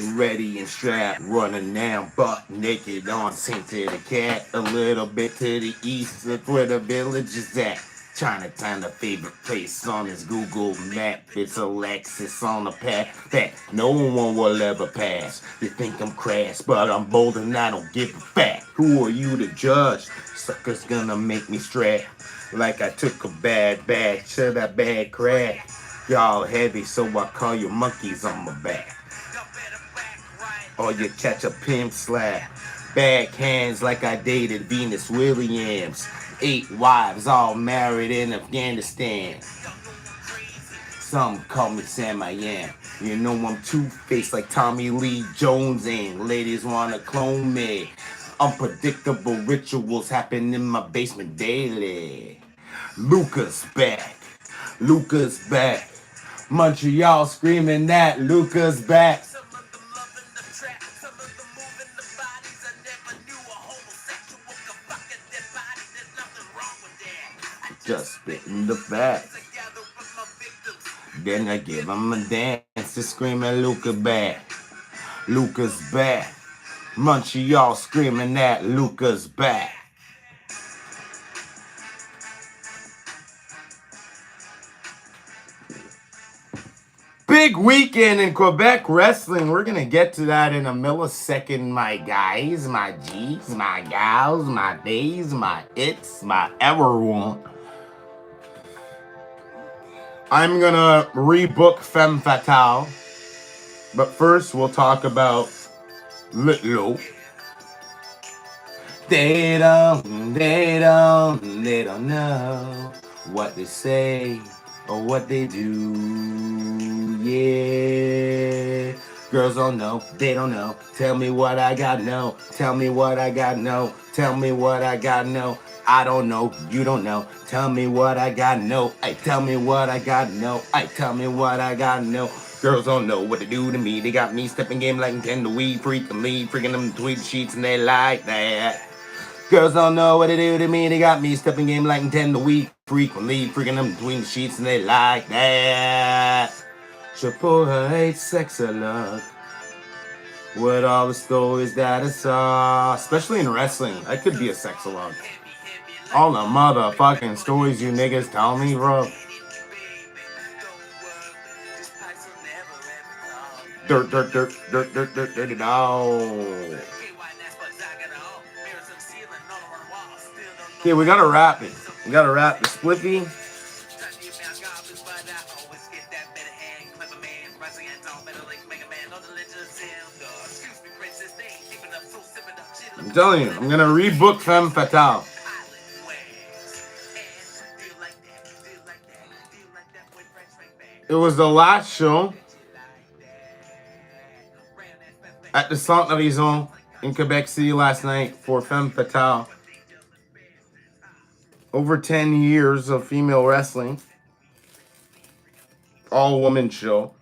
ready and strapped, running down butt naked on St. to the Cat. A little bit to the east, that's where the village is at. Chinatown, the favorite place on his Google map. It's Alekxis on the path that no one will ever pass. They think I'm crass, but I'm bold and I don't give a fuck. Who are you to judge? Suckers gonna make me strap like I took a bad batch to that bad crack. Y'all heavy, so I call you monkeys on my back. Or you catch a pimp slap. Backhands like I dated Venus Williams. 8 wives all married in Afghanistan. Some call me Sam I Am. You know I'm two-faced like Tommy Lee Jones and ladies wanna clone me. Unpredictable rituals happen in my basement daily. Luca's back. Luca's back. Montreal screaming that Luca's back. Just spitting the facts. Then I give him a dance to screaming Luca back. Luca's back. Montreal screaming that Luca's back. Big weekend in Quebec wrestling. We're going to get to that in a millisecond, my guys, my G's, my gals, my days, my its, my everyone. I'm going to rebook Femme Fatale. But first, we'll talk about Little. They don't know what they say or what they do. Yeah. Girls don't know, they don't know. Tell me what I got, no. Tell me what I got, no. Tell me what I got, no. I don't know, you don't know. Tell me what I got, no. Ay, tell me what I got, no. Ay, tell me what I got, no. Girls don't know what to do to me. They got me stepping game like Nintendo Wii. Freaking me, freaking them tweet sheets and they like that. Girls don't know what to do to me. They got me stepping game like Nintendo Wii. Frequently freaking them between the sheets and they like that. Chapeau hates sex a lot. With all the stories that I saw, especially in wrestling, I could be a sexolog. All the motherfucking stories you niggas tell me, bro. Dirt, no. Okay, we gotta wrap it. We gotta wrap the spliffy. I'm telling you, I'm gonna rebook Femme Fatale. It was the last show at the Centre Horizon in Quebec City last night for Femme Fatale. Over 10 years of female wrestling. All woman show.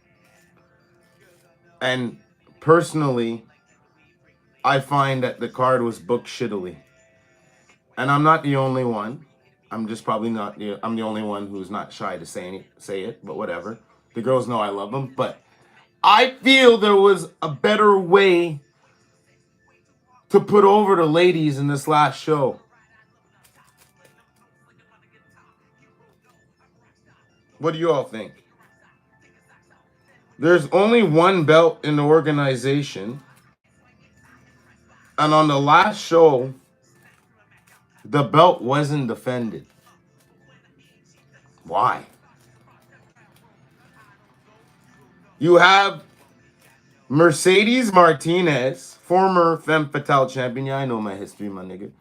And personally, I find that the card was booked shittily. And I'm not the only one. I'm just probably not I'm the only one who's not shy to say it, but whatever. The girls know I love them, but I feel there was a better way to put over the ladies in this last show. What do you all think? There's only one belt in the organization. And on the last show, the belt wasn't defended. Why? You have Mercedes Martinez, former Femme Fatale champion. Yeah, I know my history, my nigga.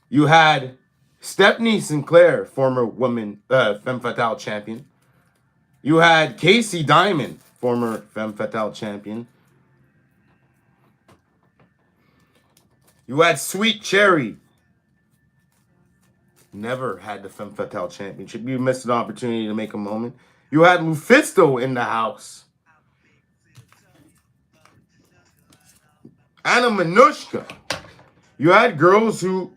You had Stephanie Sinclair, former Femme Fatale champion. You had Casey Diamond, former Femme Fatale champion. You had Sweet Cherry. Never had the Femme Fatale championship. You missed an opportunity to make a moment. You had Lufisto in the house. Anna Manushka. You had girls who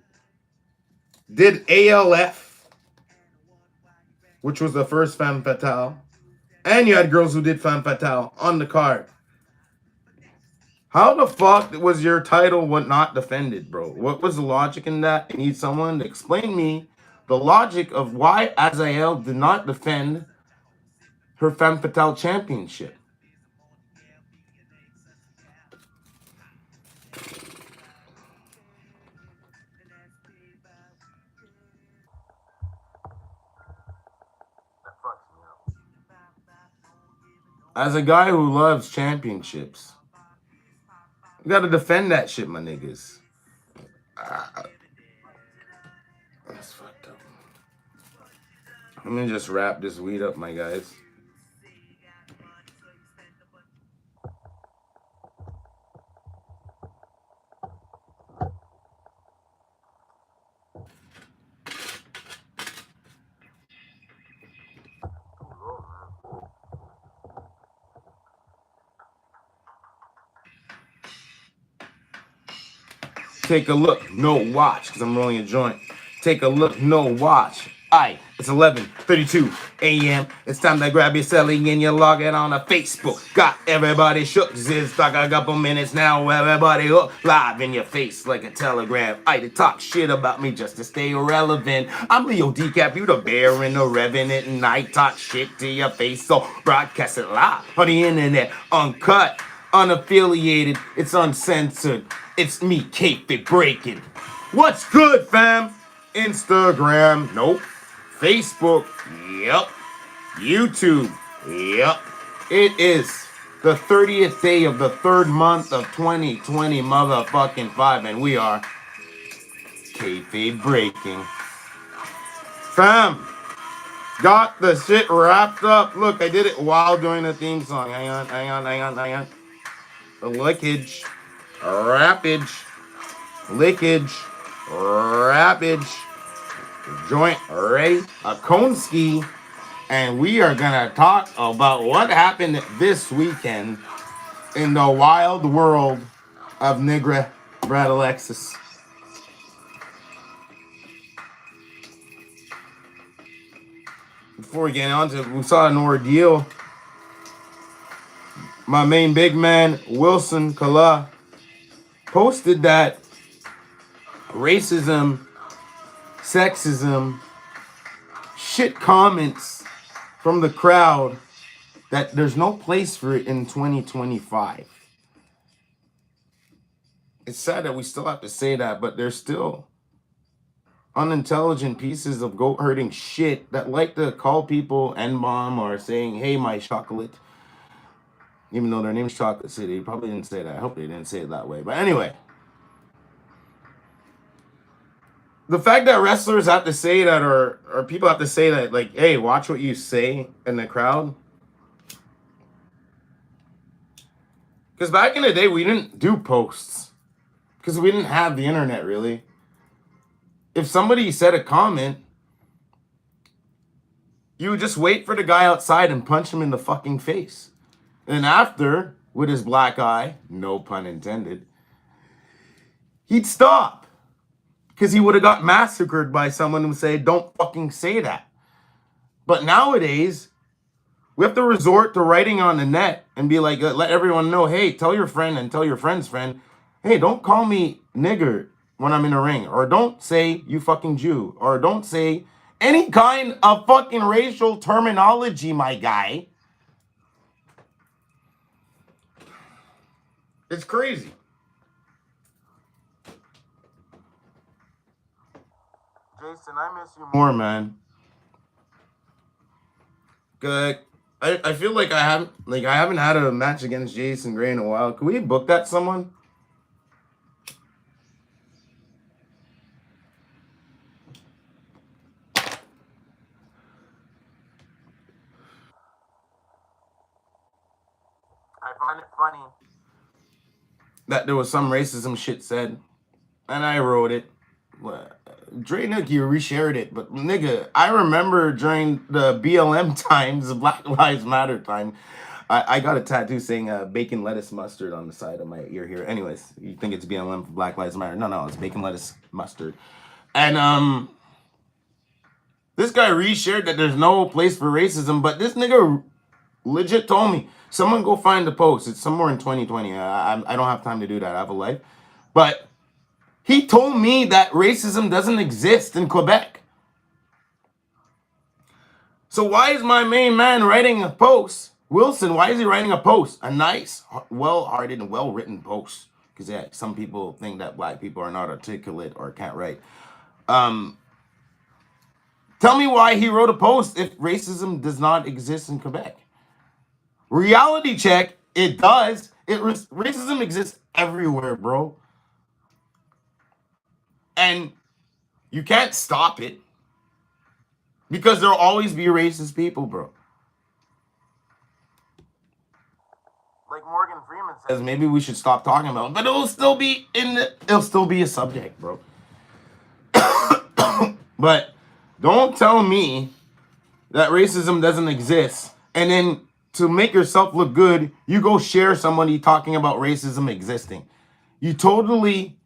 did ALF, which was the first Femme Fatale. And you had girls who did Femme Fatale on the card. How the fuck was your title not defended, bro? What was the logic in that? I need someone to explain me the logic of why Azael did not defend her Femme Fatale championship. As a guy who loves championships, you gotta defend that shit, my niggas. That's fucked up. Let me just wrap this weed up, my guys. Take a look, no watch, because I'm rolling a joint. Take a look, no watch. Aye, it's 11:32 a.m. It's time to grab your celly and you log it on a Facebook. Got everybody shook. It's like a couple minutes now. Everybody hooked live in your face like a telegram. I to talk shit about me just to stay relevant. I'm Leo Decap, you the bear and the revenant, and I talk shit to your face. So broadcast it live on the internet, uncut, unaffiliated, it's uncensored. It's me, Kayfabe Breakin. What's good, fam? Instagram, nope. Facebook, yep. YouTube, yep. It is the 30th day of the third month of 2020 motherfucking 5, and we are Kayfabe Breaking. Fam, got the shit wrapped up. Look, I did it while doing the theme song. Hang on. The lickage, rappage, lickage, rappage, joint ready, a Konski, and we are gonna talk about what happened this weekend in the wild world of Nigga Brad Alekxis. Before we get on to it, we saw an ordeal. My main big man, Wilson Kala, posted that racism, sexism, shit comments from the crowd that there's no place for it in 2025. It's sad that we still have to say that, but there's still unintelligent pieces of goat herding shit that like to call people N-bomb or saying, hey, my chocolate. Even though their name's Chocolate City, probably didn't say that. I hope they didn't say it that way. But anyway, the fact that wrestlers have to say that, or people have to say that, like, hey, watch what you say in the crowd. Because back in the day, we didn't do posts. Because we didn't have the internet, really. If somebody said a comment, you would just wait for the guy outside and punch him in the fucking face. And after, with his black eye, no pun intended, he'd stop. Because he would have got massacred by someone who would say, don't fucking say that. But nowadays, we have to resort to writing on the net and be like, let everyone know, hey, tell your friend and tell your friend's friend, hey, don't call me nigger when I'm in a ring. Or don't say you fucking Jew. Or don't say any kind of fucking racial terminology, my guy. It's crazy. Jason, I miss you more, man. Good. I feel like I haven't had a match against Jason Gray in a while. Can we book that someone? I find it funny that there was some racism shit said, and I wrote it. Dre Nook, you reshared it, but nigga, I remember during the BLM times, the Black Lives Matter time, I got a tattoo saying bacon, lettuce, mustard on the side of my ear here. Anyways, you think it's BLM for Black Lives Matter? No, it's bacon, lettuce, mustard. And this guy reshared that there's no place for racism, but this nigga legit told me. Someone go find the post. It's somewhere in 2020. I don't have time to do that. I have a life. But he told me that racism doesn't exist in Quebec. So why is my main man writing a post? Wilson, why is he writing a post? A nice, well-hearted, and well-written post. Because yeah, some people think that black people are not articulate or can't write. Tell me why he wrote a post if racism does not exist in Quebec. Reality check, it does. Racism exists everywhere, bro. And you can't stop it because there'll always be racist people, bro. Like Morgan Freeman says, maybe we should stop talking about it, but it'll still be a subject, bro. But don't tell me that racism doesn't exist, and then to make yourself look good, you go share somebody talking about racism existing. You totally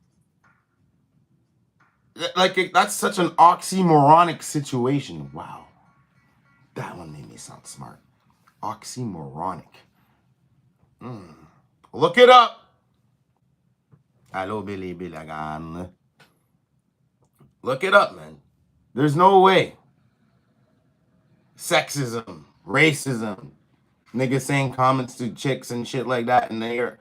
that's such an oxymoronic situation. Wow, that one made me sound smart. Oxymoronic. Look it up. Hello, Billy Billagan. Look it up, man. There's no way. Sexism, racism, niggas saying comments to chicks and shit like that, and they're.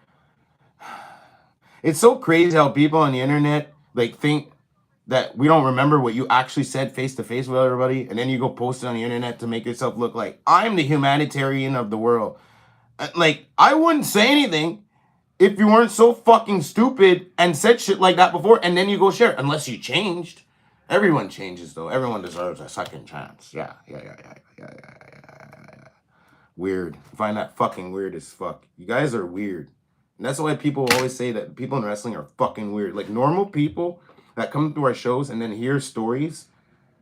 It's so crazy how people on the internet like think that we don't remember what you actually said face to face with everybody, and then you go post it on the internet to make yourself look like I'm the humanitarian of the world. Like, I wouldn't say anything if you weren't so fucking stupid and said shit like that before, and then you go share it, unless you changed. Everyone changes, though. Everyone deserves a second chance. Yeah. Weird. I find that fucking weird as fuck. You guys are weird. And that's why people always say that people in wrestling are fucking weird. Like, normal people that come to our shows and then hear stories,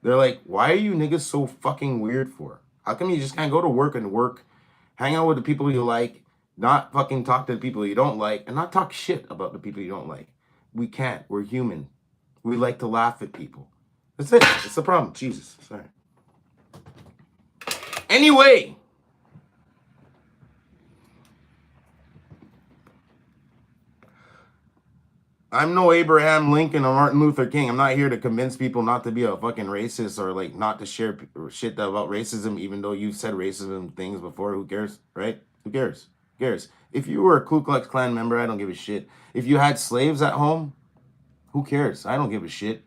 they're like, why are you niggas so fucking weird for? How come you just can't go to work and work, hang out with the people you like, not fucking talk to the people you don't like, and not talk shit about the people you don't like? We can't. We're human. We like to laugh at people. That's it. That's the problem. Jesus. Sorry. Anyway. I'm no Abraham Lincoln or Martin Luther King. I'm not here to convince people not to be a fucking racist or like not to share shit about racism, even though you've said racism things before. Who cares, right? Who cares? Who cares? If you were a Ku Klux Klan member, I don't give a shit. If you had slaves at home, who cares? I don't give a shit.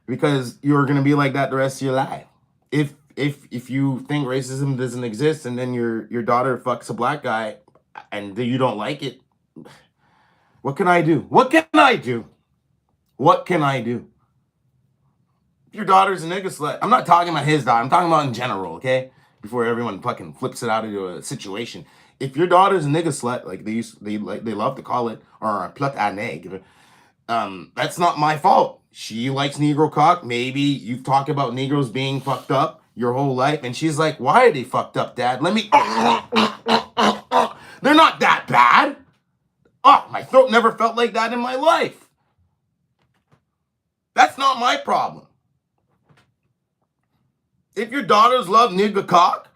Because you're gonna be like that the rest of your life. If you think racism doesn't exist and then your daughter fucks a black guy and you don't like it, what can I do? What can I do? What can I do? If your daughter's a nigga slut, I'm not talking about his daughter. I'm talking about in general, okay? Before everyone fucking flips it out into a situation. If your daughter's a nigga slut, like they love to call it, or a plut à nègre, that's not my fault. She likes Negro cock. Maybe you've talked about Negroes being fucked up your whole life, and she's like, why are they fucked up, Dad? Let me. They're not that bad. Oh, my throat never felt like that in my life. That's not my problem. If your daughters love nigga cock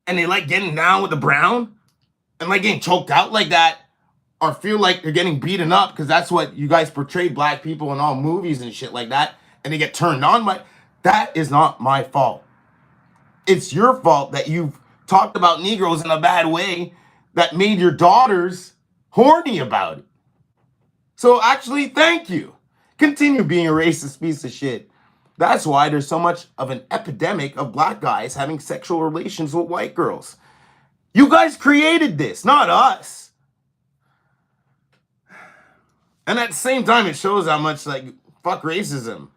and they like getting down with the brown and like getting choked out like that, or feel like they're getting beaten up because that's what you guys portray black people in all movies and shit like that, and they get turned on by, that is not my fault. It's your fault that you've talked about Negroes in a bad way that made your daughters horny about it. So actually, thank you. Continue being a racist piece of shit. That's why there's so much of an epidemic of black guys having sexual relations with white girls. You guys created this, not us. And at the same time, it shows how much, like, fuck racism.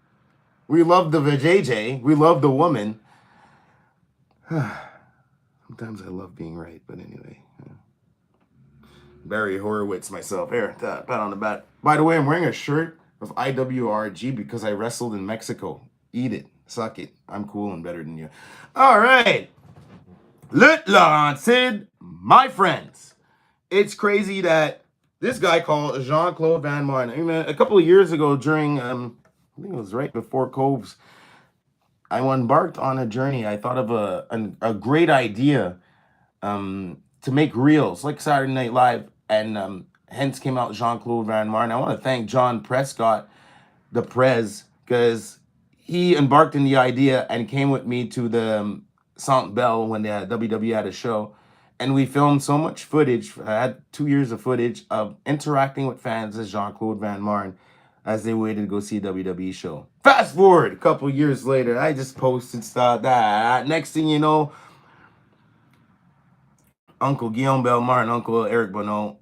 We love the vajayjay. We love the woman. Sometimes I love being right, but anyway. Barry Horowitz myself. Here, pat on the back. By the way, I'm wearing a shirt of IWRG because I wrestled in Mexico. Eat it. Suck it. I'm cool and better than you. All right. Le Laurent, my friends. It's crazy that this guy called Jean-Claude Van Martin, a couple of years ago during, I think it was right before Coves, I embarked on a journey. I thought of a great idea to make reels like Saturday Night Live, and hence came out Jean-Claude Van Martin. I want to thank John Prescott, the Prez, because he embarked in the idea and came with me to the Centre Bell when the WWE had a show. And we filmed so much footage. I had 2 years of footage of interacting with fans as Jean-Claude Van Martin as they waited to go see a WWE show. Fast forward a couple years later, I just posted stuff that. Next thing you know, Uncle Guillaume Belmar and Uncle Eric Bonneau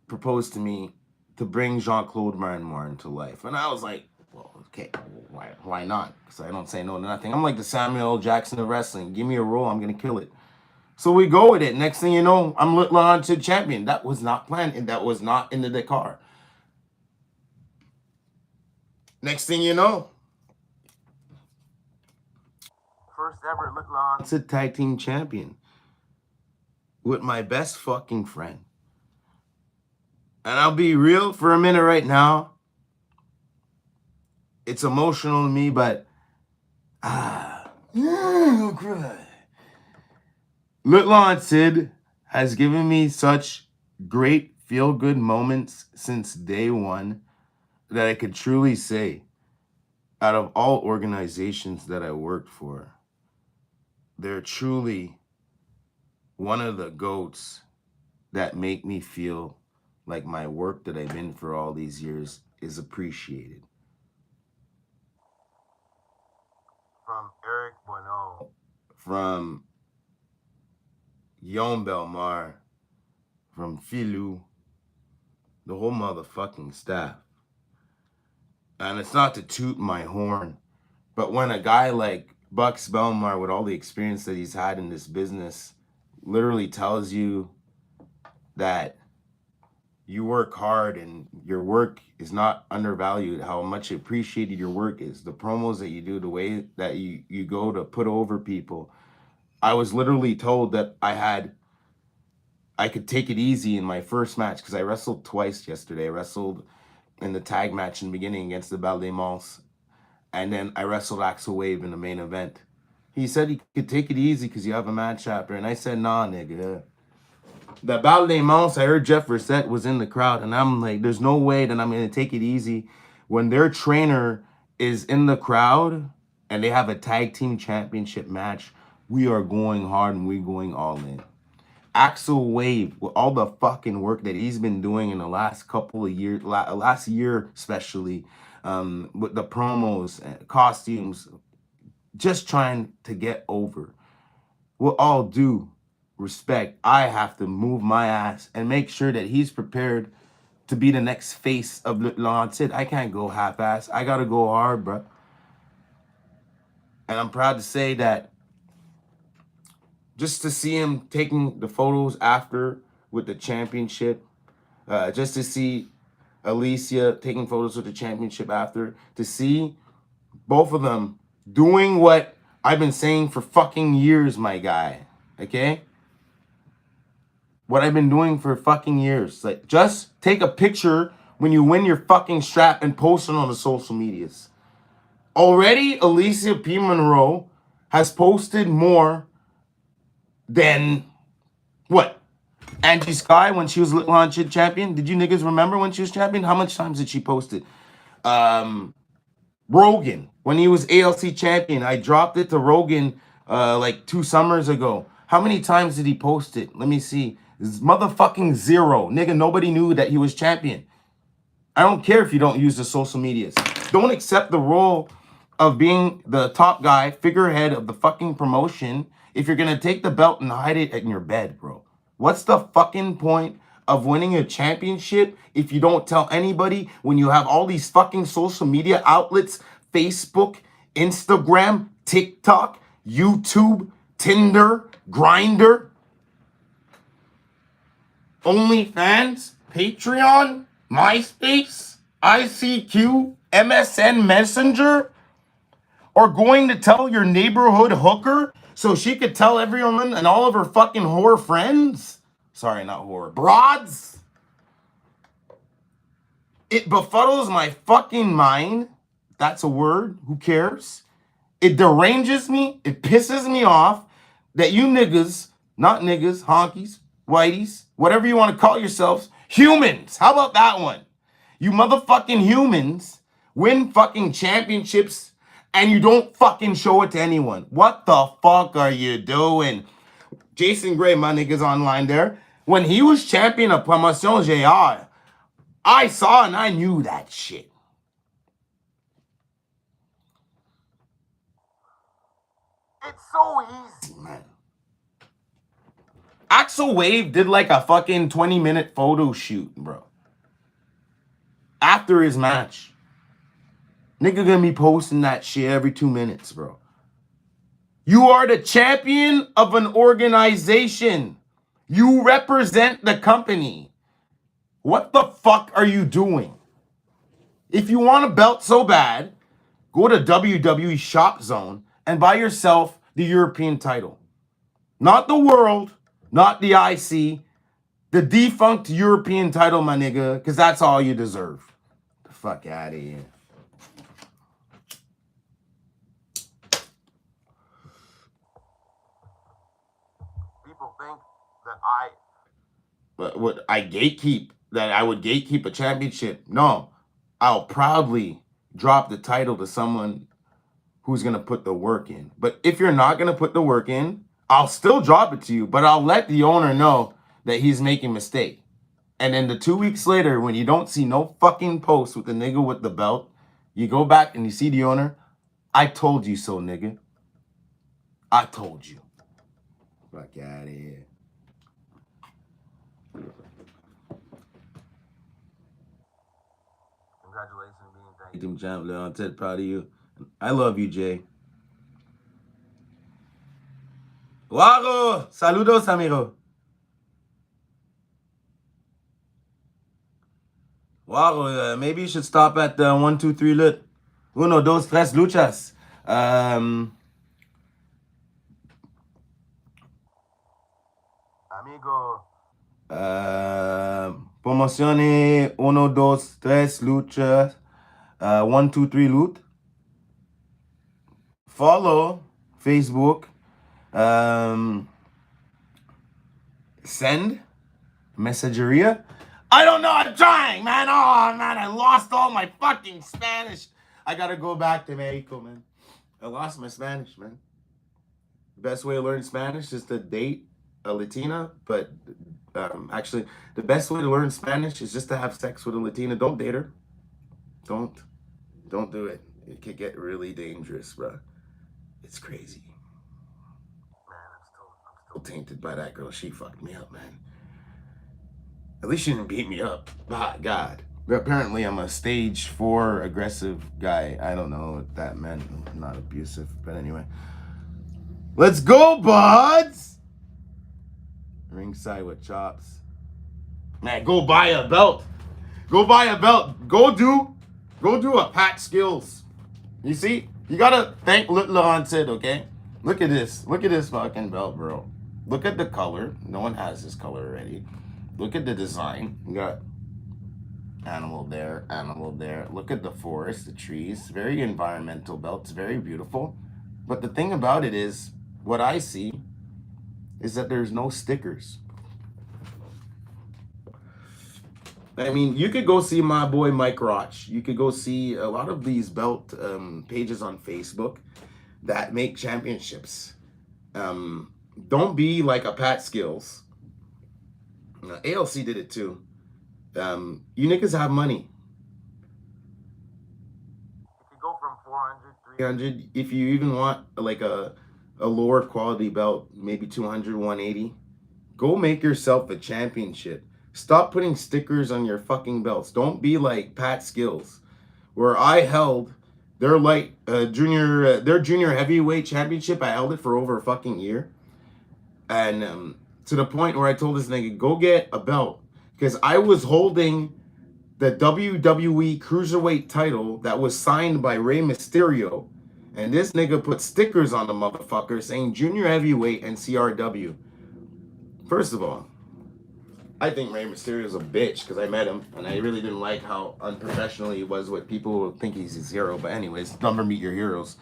proposed to me to bring Jean-Claude Van Martin to life. And I was like, well, okay, why not? Because I don't say no to nothing. I'm like the Samuel L. Jackson of wrestling. Give me a role, I'm going to kill it. So we go with it. Next thing you know, I'm on to champion. That was not planned, and that was not in the decor. Next thing you know, first ever to tag team champion with my best fucking friend. And I'll be real for a minute right now. It's emotional to me, but I'll cry. Little Sid has given me such great feel-good moments since day one that I could truly say, out of all organizations that I worked for, they're truly one of the GOATs that make me feel like my work that I've been for all these years is appreciated. From Eric Bonneau, from Yon Belmar, from Filou, the whole motherfucking staff. And it's not to toot my horn, but when a guy like Bucks Belmar, with all the experience that he's had in this business, literally tells you that you work hard and your work is not undervalued, how much appreciated your work is, the promos that you do, the way that you go to put over people. I was literally told that I could take it easy in my first match because I wrestled twice yesterday. I wrestled in the tag match in the beginning against the Balde-Mans, and then I wrestled Axel Wave in the main event. He said he could take it easy because you have a match after, and I said, nah, nigga. The Balde-Mans, I heard Jeff Reset was in the crowd, and I'm like, there's no way that I'm going to take it easy when their trainer is in the crowd and they have a tag team championship match. We are going hard and we're going all in. Axel Wave, with all the fucking work that he's been doing in the last couple of years, last year especially, with the promos, costumes, just trying to get over. With all due respect, I have to move my ass and make sure that he's prepared to be the next face of Little Sid. I can't go half-ass. I gotta go hard, bro. And I'm proud to say that just to see him taking the photos after with the championship, just to see Alicia taking photos with the championship after, to see both of them doing what I've been saying for fucking years, my guy. Okay? What I've been doing for fucking years. Like, just take a picture when you win your fucking strap and post it on the social medias. Already, Alicia P. Monroe has posted more than what? Angie Sky when she was Little Hunchid champion. Did you niggas remember when she was champion? How much times did she post it? Rogan, when he was ALC champion, I dropped it to Rogan like 2 summers ago. How many times did he post it? Let me see. It's motherfucking 0. Nigga, nobody knew that he was champion. I don't care if you don't use the social medias. Don't accept the role of being the top guy, figurehead of the fucking promotion if you're going to take the belt and hide it in your bed, bro. What's the fucking point of winning a championship if you don't tell anybody when you have all these fucking social media outlets, Facebook, Instagram, TikTok, YouTube, Tinder, Grindr, OnlyFans, Patreon, MySpace, ICQ, MSN Messenger, or going to tell your neighborhood hooker so she could tell everyone and all of her fucking whore friends? Sorry, not whore. Broads? It befuddles my fucking mind. That's a word. Who cares? It deranges me. It pisses me off that you niggas Not niggas, honkies, whiteys, whatever you want to call yourselves. Humans. How about that one? You motherfucking humans win fucking championships and you don't fucking show it to anyone. What the fuck are you doing? Jason Gray, my niggas online there. When he was champion of Promotion JR, I saw and I knew that shit. It's so easy, man. Axel Wave did like a fucking 20-minute photo shoot, bro. After his match. Nigga gonna be posting that shit every 2 minutes, bro. You are the champion of an organization. You represent the company. What the fuck are you doing? If you want a belt so bad, go to WWE Shop Zone and buy yourself the European title. Not the world, not the IC, the defunct European title, my nigga, because that's all you deserve. The fuck out of here. People think that I would gatekeep a championship. No, I'll proudly drop the title to someone who's going to put the work in. But if you're not going to put the work in, I'll still drop it to you, but I'll let the owner know that he's making a mistake. And then the 2 weeks later, when you don't see no fucking post with the nigga with the belt, you go back and you see the owner. I told you so, nigga. I told you. Fuck out of here. Congratulations on being tag team champ, Leon. Ted, proud of you. I love you, Jay. Waro! Saludos, amigo. Wow, maybe you should stop at the 1, 2, 3 lit. Uno, dos, tres luchas. Amigo. Promozione 1, 2, 3 luchas. 1, 2, 3 loot. Follow Facebook. Send Mensageria. I don't know. I'm trying, man. Oh, man. I lost all my fucking Spanish. I got to go back to Mexico, man. I lost my Spanish, man. The best way to learn Spanish is to date a Latina. But actually, the best way to learn Spanish is just to have sex with a Latina. Don't date her. Don't do it. It could get really dangerous, bro. It's crazy. Man, I'm still tainted by that girl. She fucked me up, man. At least she didn't beat me up. God. But apparently I'm a stage 4 aggressive guy. I don't know what that meant. I'm not abusive. But anyway. Let's go, buds! Ringside with chops. Man, go buy a belt. Go buy a belt. Go do a Pat Skills. You see? You gotta thank Leon Sid, okay? Look at this. Look at this fucking belt, bro. Look at the color. No one has this color already. Look at the design. You got animal there, animal there. Look at the forest, the trees. Very environmental belt. It's very beautiful. But the thing about it is, what I see is that there's no stickers. I mean, you could go see my boy Mike Roch. You could go see a lot of these belt pages on Facebook that make championships. Don't be like a Pat Skills. ALC did it too. You niggas have money. You could go from 400, 300. If you even want like a lower quality belt, maybe 200, 180, go make yourself a championship. Stop putting stickers on your fucking belts. Don't be like Pat Skills, where I held their junior heavyweight championship. I held it for over a fucking year. And to the point where I told this nigga, go get a belt. Because I was holding the WWE Cruiserweight title that was signed by Rey Mysterio. And this nigga put stickers on the motherfucker saying Junior Heavyweight and CRW. First of all, I think Rey Mysterio's a bitch because I met him. And I really didn't like how unprofessional he was with people who think he's his hero. But anyways, never meet your heroes.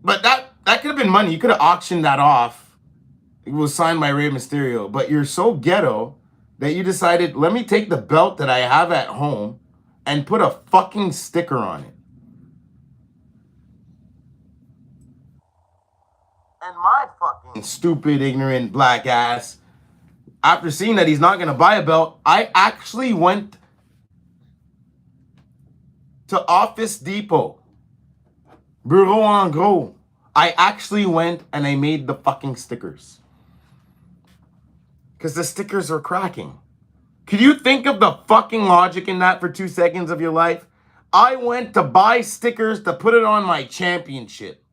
But That could have been money. You could have auctioned that off. It was signed by Rey Mysterio. But you're so ghetto that you decided, let me take the belt that I have at home and put a fucking sticker on it. And my fucking stupid, ignorant, black ass, after seeing that he's not going to buy a belt, I actually went to Office Depot, Bureau en Gros. I actually went and I made the fucking stickers. Because the stickers are cracking. Could you think of the fucking logic in that for 2 seconds of your life? I went to buy stickers to put it on my championship.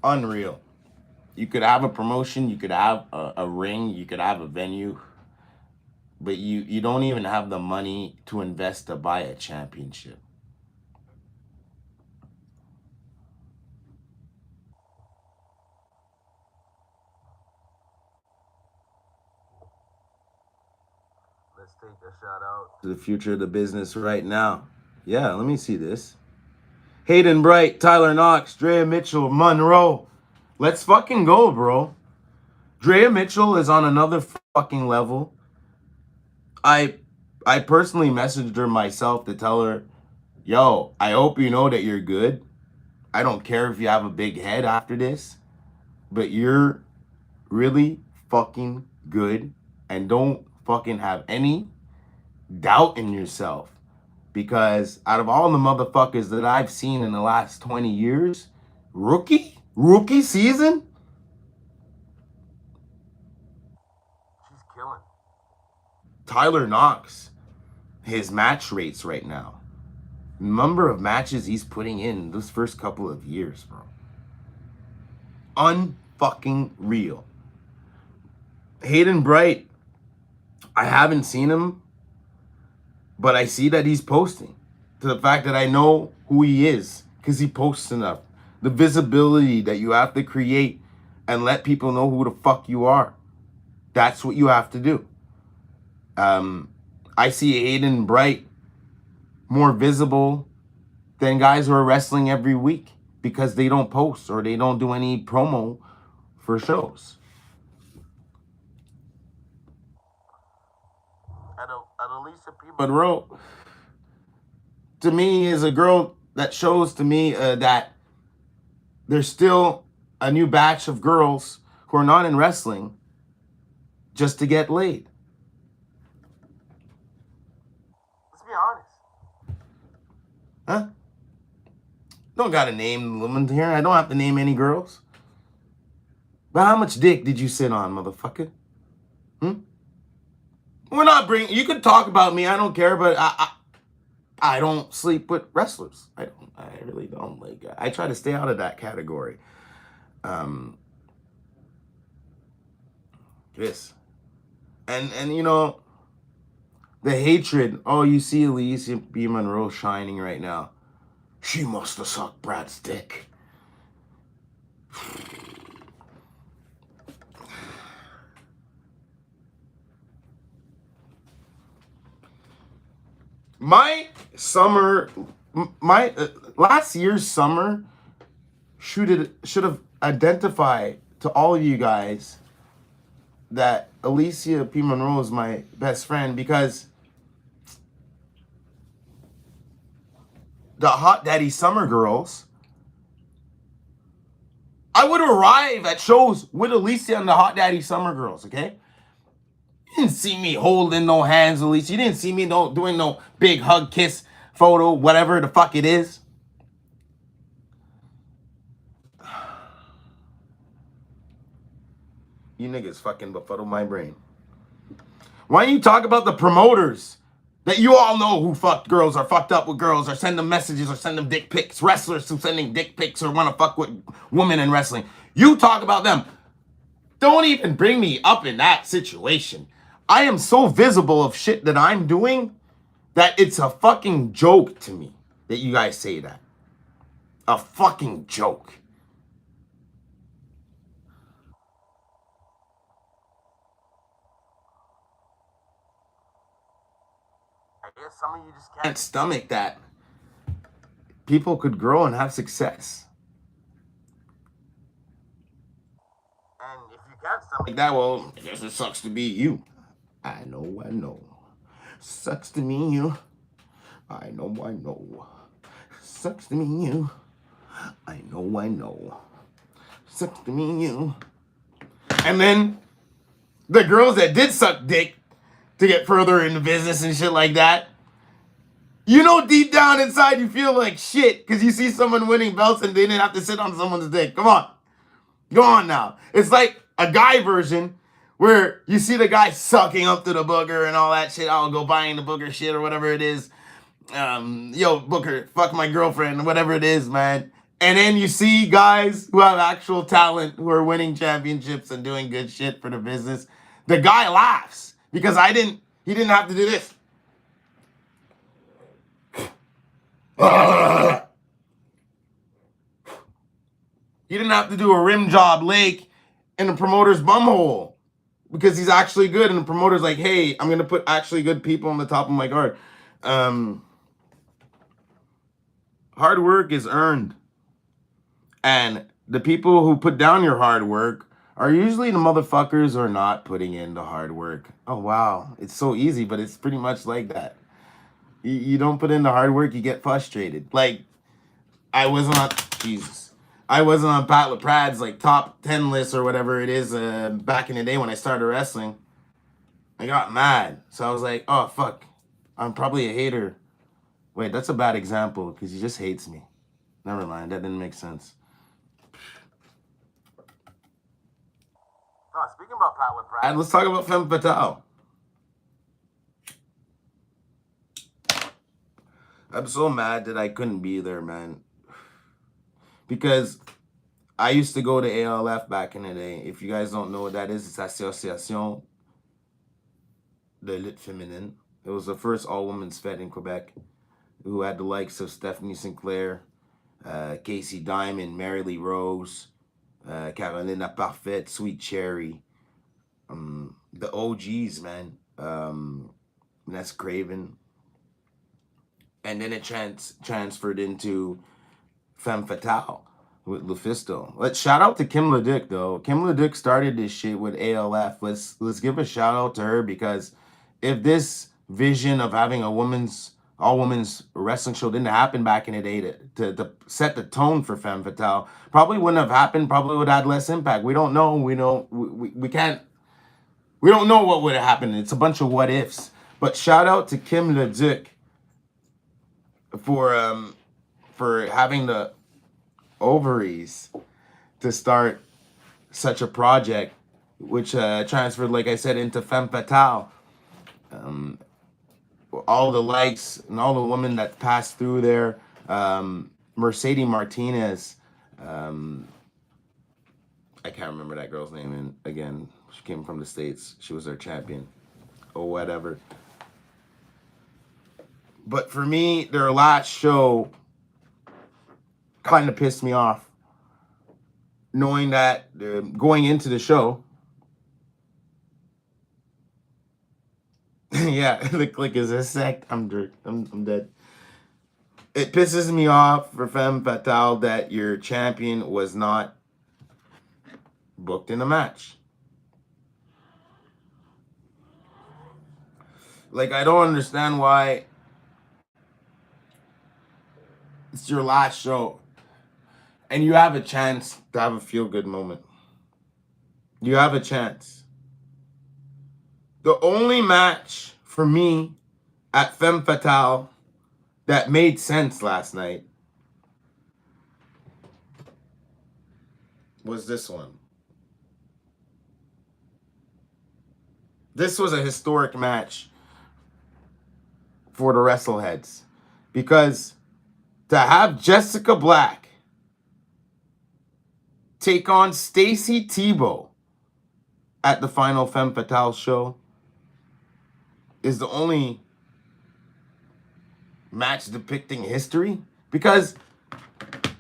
Unreal. You could have a promotion, you could have a ring, you could have a venue, but you don't even have the money to invest to buy a championship. Let's take a shout out to the future of the business right now. Yeah, let me see this. Hayden Bright, Tyler Knox, Drea Mitchell, Monroe. Let's fucking go, bro. Drea Mitchell is on another fucking level. I personally messaged her myself to tell her, yo, I hope you know that you're good. I don't care if you have a big head after this, but you're really fucking good and don't fucking have any doubt in yourself. Because out of all the motherfuckers that I've seen in the last 20 years, rookie season, she's killing. Tyler Knox, his match rates right now, number of matches he's putting in those first couple of years, bro. Unfucking real. Hayden Bright, I haven't seen him, but I see that he's posting. To the fact that I know who he is because he posts enough. The visibility that you have to create and let people know who the fuck you are. That's what you have to do. I see Hayden Bright more visible than guys who are wrestling every week because they don't post or they don't do any promo for shows. At Alekxis P. Monroe, to me, is a girl that shows to me that there's still a new batch of girls who are not in wrestling just to get laid. Let's be honest. Huh? Don't gotta name women here. I don't have to name any girls. But how much dick did you sit on, motherfucker? We're not bringing. You can talk about me. I don't care. But I don't sleep with wrestlers. I don't. I really don't. Like I try to stay out of that category. This and you know the hatred. Oh, you see Alekxis B. Monroe shining right now. She must have sucked Brad's dick. My summer, my last year's summer should have identified to all of you guys that Alekxis P. Monroe is my best friend because the Hot Daddy Summer Girls, I would arrive at shows with Alekxis and the Hot Daddy Summer Girls, okay? You didn't see me holding no hands, Alekxis. You didn't see me doing no big hug, kiss, photo, whatever the fuck it is. You niggas fucking befuddle my brain. Why don't you talk about the promoters that you all know who fucked girls or fucked up with girls or send them messages or send them dick pics, wrestlers who sending dick pics or want to fuck with women in wrestling. You talk about them. Don't even bring me up in that situation. I am so visible of shit that I'm doing that it's a fucking joke to me that you guys say that. A fucking joke. some of you just can't stomach that people could grow and have success. And if you can't stomach that, well, I guess it sucks to be you. I know. Sucks to me, you. I know. Sucks to me, you. I know. Sucks to me, you. And then the girls that did suck dick to get further into business and shit like that, you know, deep down inside you feel like shit because you see someone winning belts and they didn't have to sit on someone's dick. Come on. Go on now. It's like a guy version where you see the guy sucking up to the booger and all that shit. I'll go buying the booger shit or whatever it is. Yo, Booker, fuck my girlfriend, whatever it is, man. And then you see guys who have actual talent who are winning championships and doing good shit for the business. The guy laughs because he didn't have to do this. He didn't have to do a rim job leg in the promoter's bumhole because he's actually good. And the promoter's like, hey, I'm going to put actually good people on the top of my guard. Hard work is earned. And the people who put down your hard work are usually the motherfuckers who are not putting in the hard work. Oh, wow. It's so easy, but it's pretty much like that. You don't put in the hard work, you get frustrated. Like, I wasn't on Pat LaPrad's like top 10 list or whatever it is back in the day when I started wrestling. I got mad. So I was like, oh, fuck. I'm probably a hater. Wait, that's a bad example because he just hates me. Never mind. That didn't make sense. Oh, speaking about Pat LaPrade, let's talk about Femme Fatale. I'm so mad that I couldn't be there, man. Because I used to go to ALF back in the day. If you guys don't know what that is, it's Association de Lutte Féminine. It was the first all-women's fed in Quebec, who had the likes of Stephanie Sinclair, Casey Diamond, Mary Lee Rose, Carolina Parfaite, Sweet Cherry, the OGs, man. Ness Craven. And then it transferred into Femme Fatale with Lufisto. Let's shout out to Kim Leduc though. Kim Leduc started this shit with ALF. Let's give a shout out to her because if this vision of having a all women's wrestling show didn't happen back in the day to set the tone for Femme Fatale, probably wouldn't have happened. Probably would have had less impact. We don't know. We don't know what would have happened. It's a bunch of what ifs. But shout out to Kim Leduc for having the ovaries to start such a project, which transferred, like I said, into Femme Fatale. All the likes and all the women that passed through there. Mercedes Martinez. I can't remember that girl's name. And again, she came from the States. She was our champion or whatever. But for me, their last show kind of pissed me off. Knowing that going into the show, yeah, the click is a sect. I'm dead. It pisses me off for Femme Fatale that your champion was not booked in a match. Like, I don't understand why it's your last show and you have a chance to have a feel-good moment. You have a chance. The only match for me at Femme Fatale that made sense last night was this one. This was a historic match for the Wrestleheads because to have Jessica Black take on Stacy Tebow at the final Femme Fatale show is the only match depicting history. Because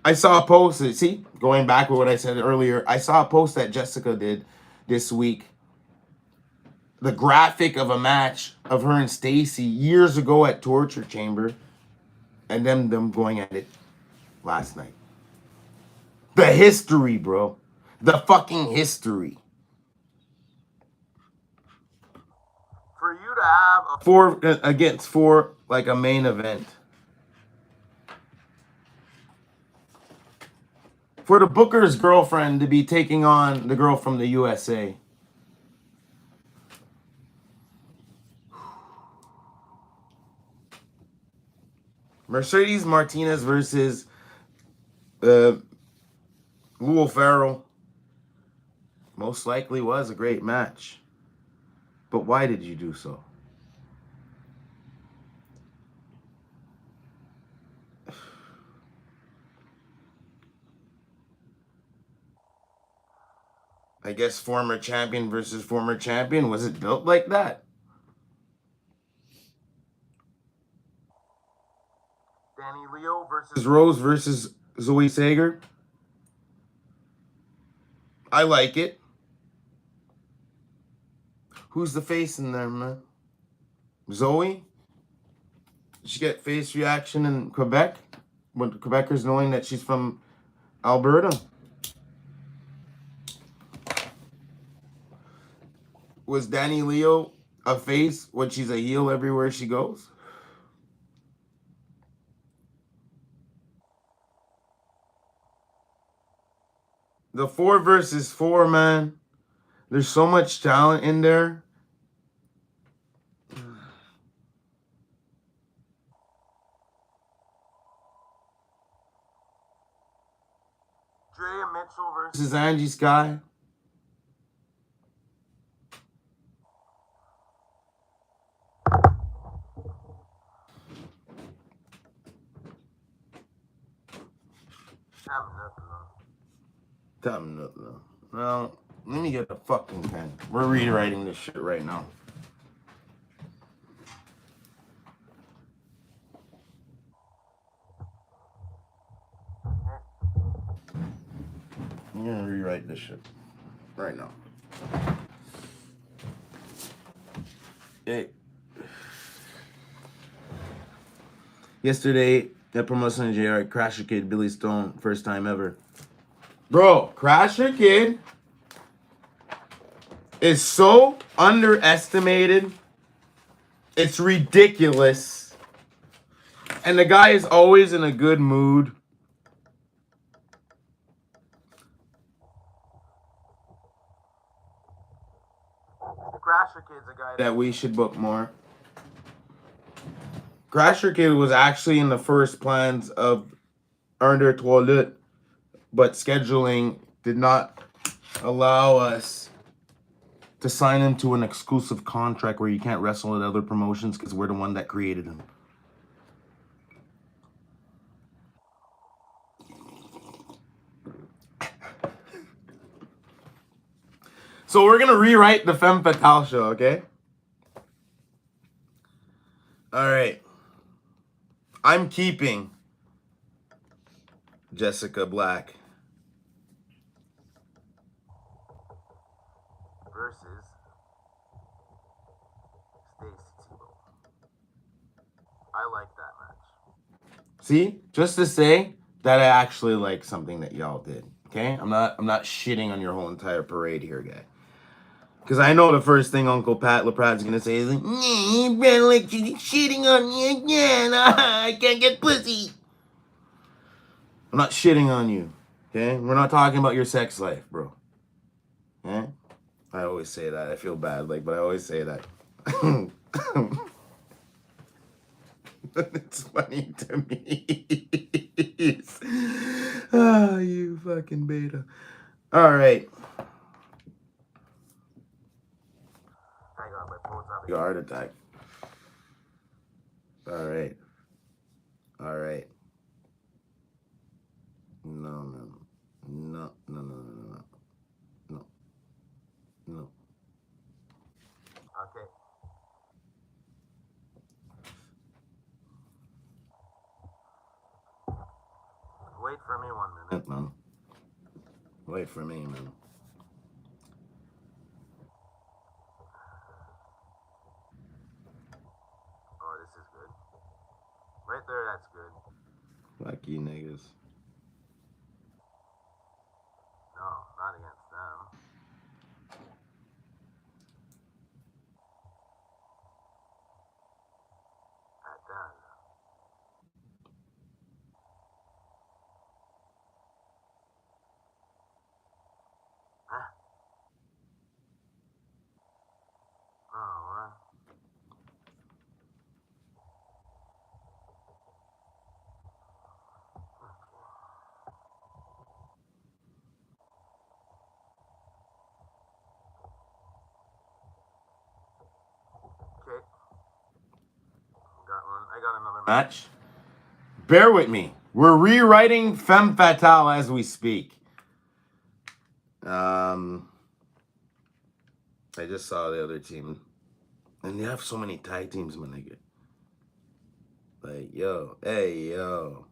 I saw a post, see, going back with what I said earlier, I saw a post that Jessica did this week the graphic of a match of her and Stacy years ago at Torture Chamber, and them going at it last night. The history, bro. The fucking history. For you to have a 4 against 4 like a main event. For the Booker's girlfriend to be taking on the girl from the USA. Mercedes Martinez versus Lou Farrell. Most likely was a great match. But why did you do so? I guess former champion versus former champion. Was it built like that? Danny Leo versus Rose versus Zoe Sager. I like it. Who's the face in there, man? Zoe? Did she get face reaction in Quebec? When Quebecers knowing that she's from Alberta? Was Danny Leo a face when she's a heel everywhere she goes? The 4 versus 4, man. There's so much talent in there. Drea Mitchell versus Angie Sky. Tell me nothing. Well, let me get the fucking pen. We're rewriting this shit right now. I'm gonna rewrite this shit right now. Hey. Yesterday, that promotion in JR, Crasher Kid, Billy Stone, first time ever. Bro, Crasher Kid is so underestimated. It's ridiculous. And the guy is always in a good mood. Crasher Kid's a guy that we should book more. Crasher Kid was actually in the first plans of Under Toilet, but scheduling did not allow us to sign him to an exclusive contract where you can't wrestle at other promotions because we're the one that created him. So we're gonna rewrite the Femme Fatale show, okay? All right. I'm keeping Jessica Black versus Stacy Tebow. I like that match. See, just to say that I actually like something that y'all did. Okay, I'm not shitting on your whole entire parade here, guy. Because I know the first thing Uncle Pat LaPrat's gonna say is like, "Brad Alekxis shitting on me again. I can't get pussy." I'm not shitting on you. Okay, we're not talking about your sex life, bro. Okay, I always say that. I feel bad, but I always say that. It's funny to me. Ah, you fucking beta. All right. I got my phone's having a heart attack. All right. All right. No. Okay. Wait for me 1 minute, man. Wait for me, man. right there, that's good. Fuck you niggas. No, not against them. At that. Ah. Oh, well. Okay. Got one. I got another match. Match. Bear with me. We're rewriting Femme Fatale as we speak. I just saw the other team. And they have so many tag teams, my nigga. Like, yo, hey, yo.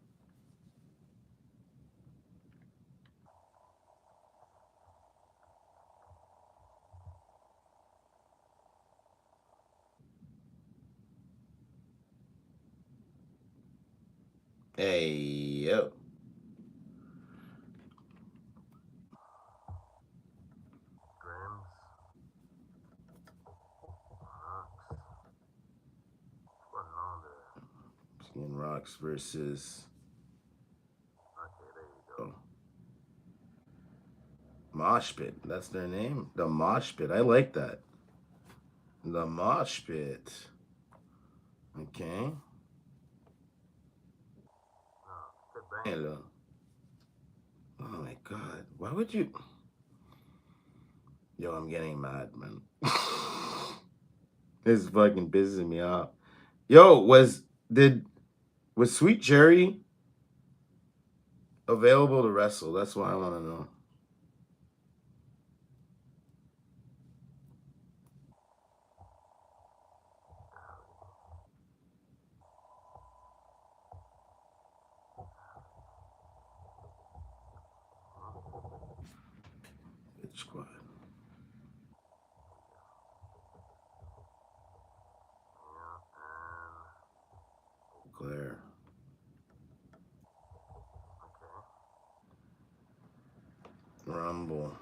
Hey, yo. Grims. What another? Skin Rocks versus Okay, there you go. Mosh Pit. That's their name? The Mosh Pit. I like that. The Mosh Pit. Okay. Good bang. Hello. Oh my god. Why would you? Yo, I'm getting mad, man. This is fucking pissing me off. Yo, was Sweet Cherry available to wrestle? That's what I want to know. Bitch squad. Claire. Rumble.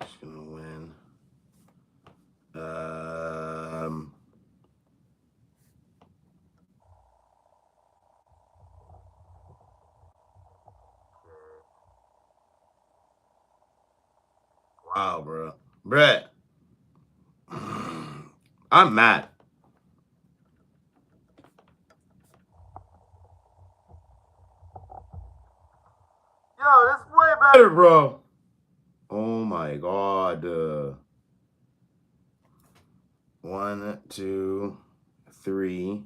She's gonna win. Wow, bro. Brett. I'm mad. Yo, this is way better, Bro. Oh my god. 1, 2, 3.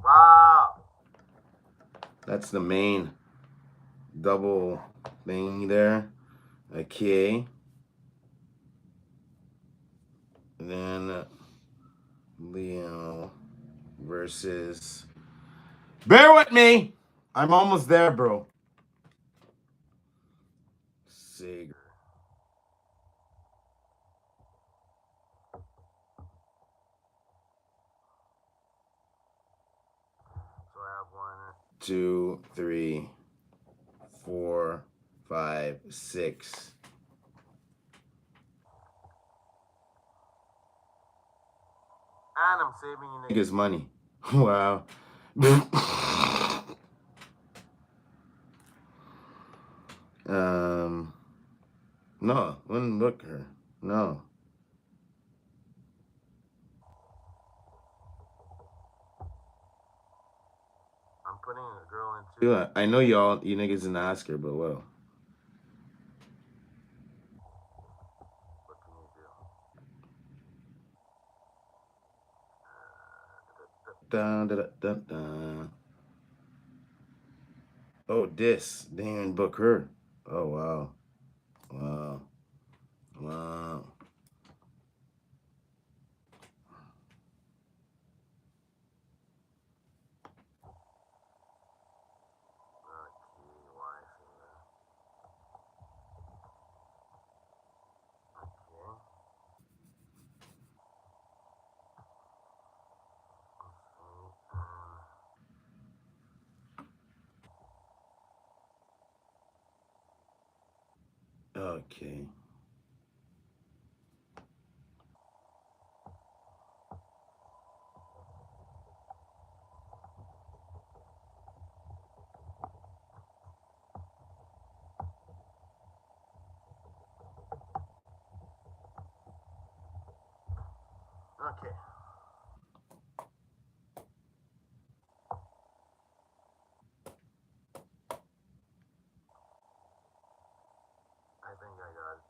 Wow. That's the main double thing there. Okay. And then Leo versus. Bear with me. I'm almost there, bro. Sig. So I have 1, 2, 3, 4, 5, 6. and I'm saving you Niggas money. Wow. No, wouldn't look her. No. I'm putting a girl into. Yeah, I know y'all, you niggas didn't ask her, but well. What can you do? Dun, dun, dun, dun. Oh, this. They didn't even book her. Oh, wow. Wow. Wow. Why is he there? Okay. Okay. Okay. I think I got it.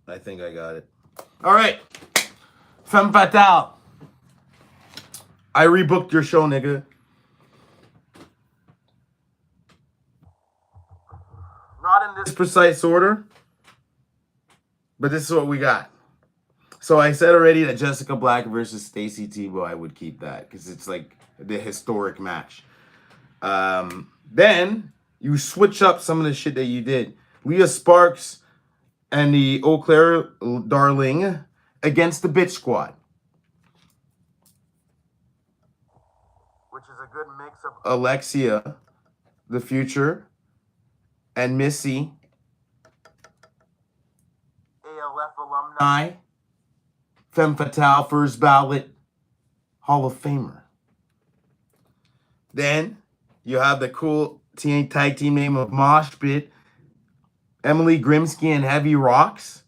I think I got it. All right. Femme Fatale. I rebooked your show, nigga. Not in this. Precise order, but this is what we got. So I said already that Jessica Black versus Stacy Tebow, I would keep that because it's like the historic match. Then you switch up some of the shit that you did. Leah Sparks and the Eau Claire Darling against the Bitch Squad. Which is a good mix of Alexia, the Future, and Missy, ALF alumni. Femme Fatale, first ballot Hall of Famer. Then you have the cool tag team name of Mosh Pit, Emily Grimsky and Heavy Rocks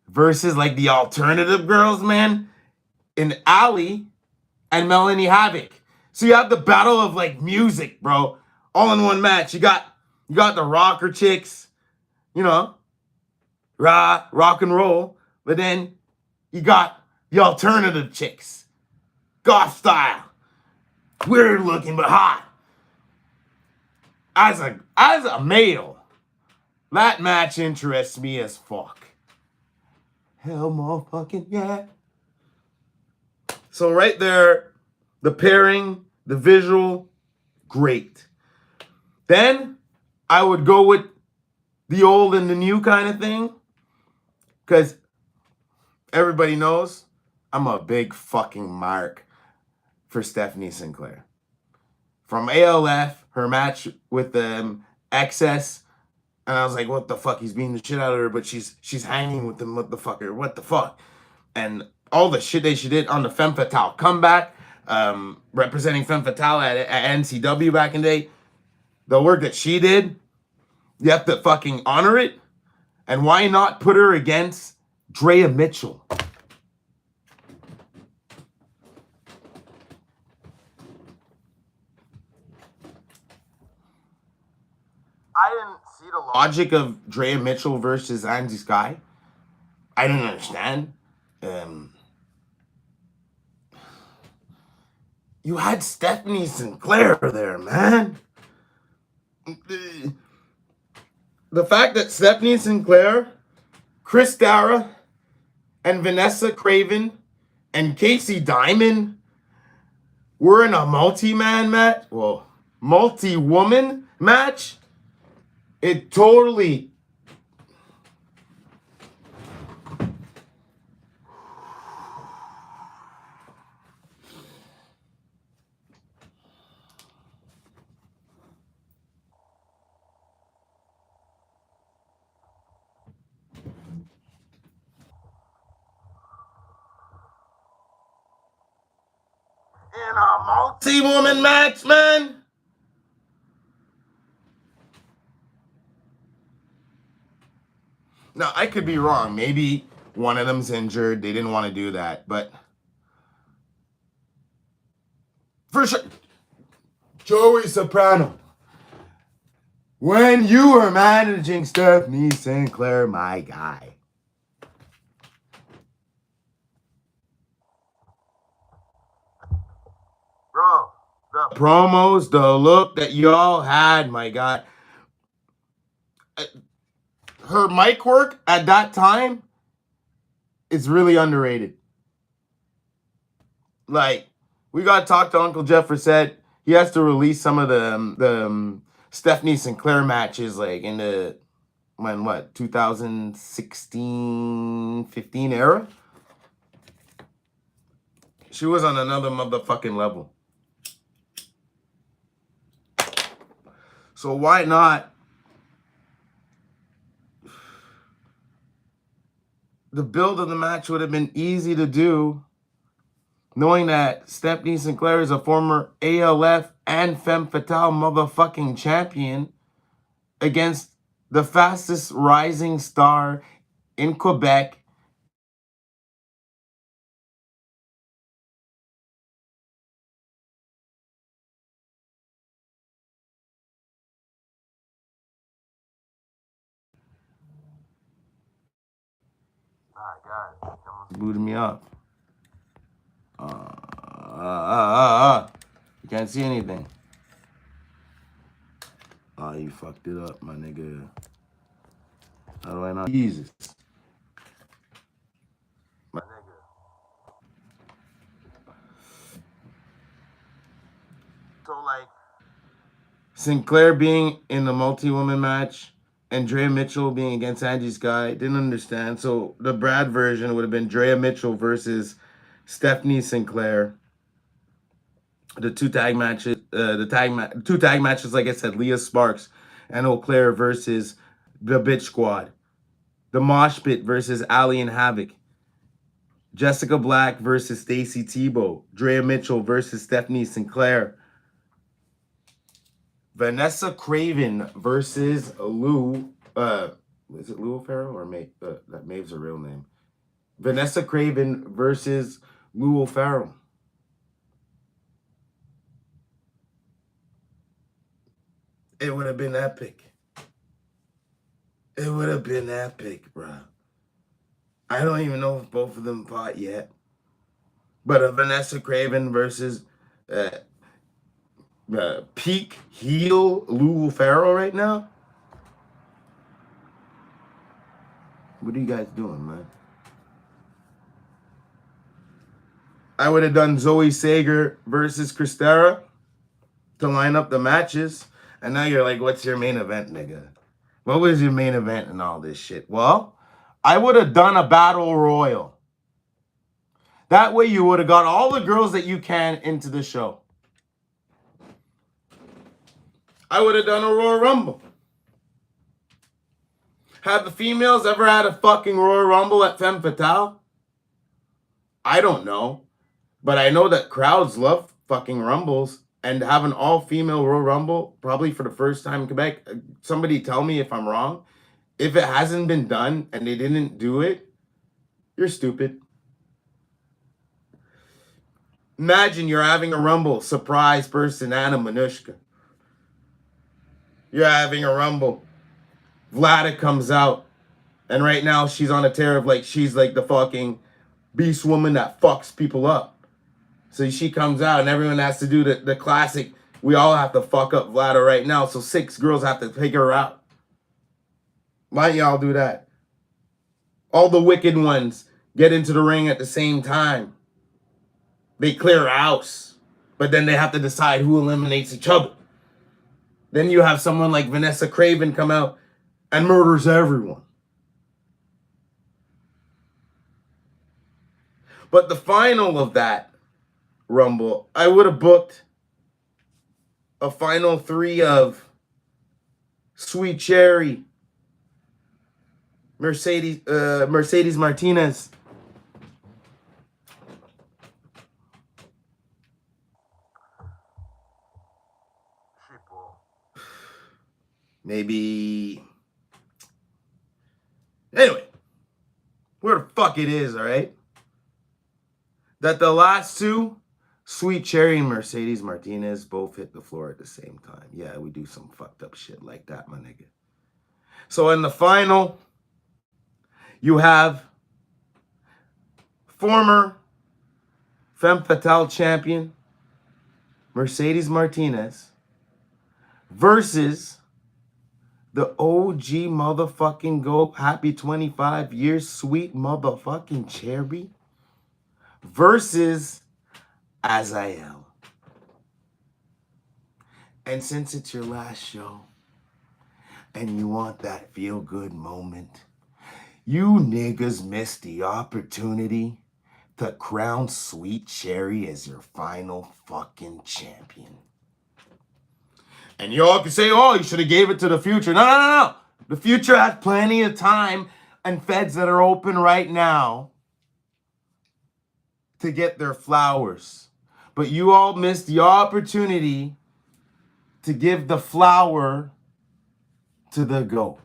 versus like the alternative girls, man, in Ali and Melanie Havoc. So you have the battle of like music, bro, all in one match. You got the rocker chicks, you know, rock and roll, but then you got the alternative chicks, goth style, weird looking but hot. As a male, that match interests me as fuck. Hell, motherfucking yeah. So right there, the pairing, the visual, great. Then I would go with the old and the new kind of thing, because everybody knows I'm a big fucking mark for Stephanie Sinclair. From ALF, her match with Excess, and I was like, what the fuck? He's beating the shit out of her, but she's hanging with the motherfucker. What the fuck? And all the shit that she did on the Femme Fatale comeback, representing Femme Fatale at NCW back in the day, the work that she did, you have to fucking honor it. And why not put her against Drea Mitchell? I didn't see the Logic of Drea Mitchell versus Angie Sky. I didn't understand. You had Stephanie Sinclair there, man. The fact that Stephanie Sinclair, Chris Dara, and Vanessa Craven and Casey Diamond were in a multi-man match, well, multi-woman match, it totally... in a multi-woman match, man. Now, I could be wrong. Maybe one of them's injured. They didn't want to do that. But For sure. Joey Soprano. When you were managing Stephanie Sinclair, my guy. Bro, the Promos, the look that y'all had, my guy. Her mic work at that time is really underrated. Like, we got to talk to Uncle Jeff for said he has to release some of the Stephanie Sinclair matches, like in the, when what, 2016, 15 era? She was on another motherfucking level. So why not? The build of the match would have been easy to do, knowing that Stephanie Sinclair is a former ALF and Femme Fatale motherfucking champion against the fastest rising star in Quebec. God. Booted me up. You can't see anything. Oh, you fucked it up, my nigga. How do I not? Jesus. My nigga. So like Sinclair being in the multi-woman match, and Drea Mitchell being against Angie Sky, didn't understand. So the Brad version would have been Drea Mitchell versus Stephanie Sinclair. The two tag matches, two tag matches, like I said, Leah Sparks and Eau Claire versus the Bitch Squad. The Mosh Pit versus Allie and Havoc. Jessica Black versus Stacy Tebow. Drea Mitchell versus Stephanie Sinclair. Vanessa Craven versus Lou. Is it Lou O'Farrell or Maeve? That Maeve's her real name. Vanessa Craven versus Lou O'Farrell. It would have been epic. It would have been epic, bro. I don't even know if both of them fought yet. But a Vanessa Craven versus peak heel Lou Farrell right now? What are you guys doing, man? I would have done Zoe Sager versus Christera to line up the matches. And now you're like, what's your main event, nigga? What was your main event and all this shit? Well, I would have done a battle royal. That way you would have got all the girls that you can into the show. I would have done a Royal Rumble. Have the females ever had a fucking Royal Rumble at Femme Fatale? I don't know. But I know that crowds love fucking Rumbles, and have an all-female Royal Rumble, probably for the first time in Quebec. Somebody tell me if I'm wrong. If it hasn't been done and they didn't do it, you're stupid. Imagine you're having a Rumble, surprise person, Anna Manushka. You're having a Rumble. Vlada comes out, and right now she's on a tear of like, she's like the fucking beast woman that fucks people up. So she comes out and everyone has to do the classic, we all have to fuck up Vlada right now, so 6 girls have to take her out. Why don't y'all do that? All the wicked ones get into the ring at the same time. They clear house, but then they have to decide who eliminates each other. Then you have someone like Vanessa Craven come out and murders everyone. But the final of that Rumble, I would have booked a final 3 of Sweet Cherry, Mercedes Martinez, maybe. Anyway, where the fuck it is, all right? That the last 2 Sweet Cherry and Mercedes Martinez both hit the floor at the same time. Yeah, we do some fucked up shit like that, my nigga. So in the final, you have former Femme Fatale champion Mercedes Martinez versus the OG motherfucking GOAT, happy 25 years, Sweet motherfucking Cherry versus Azael. And since it's your last show and you want that feel-good moment, you niggas missed the opportunity to crown Sweet Cherry as your final fucking champion. And y'all can say, oh, you should have gave it to the future. No. The future has plenty of time and feds that are open right now to get their flowers. But you all missed the opportunity to give the flower to the GOAT.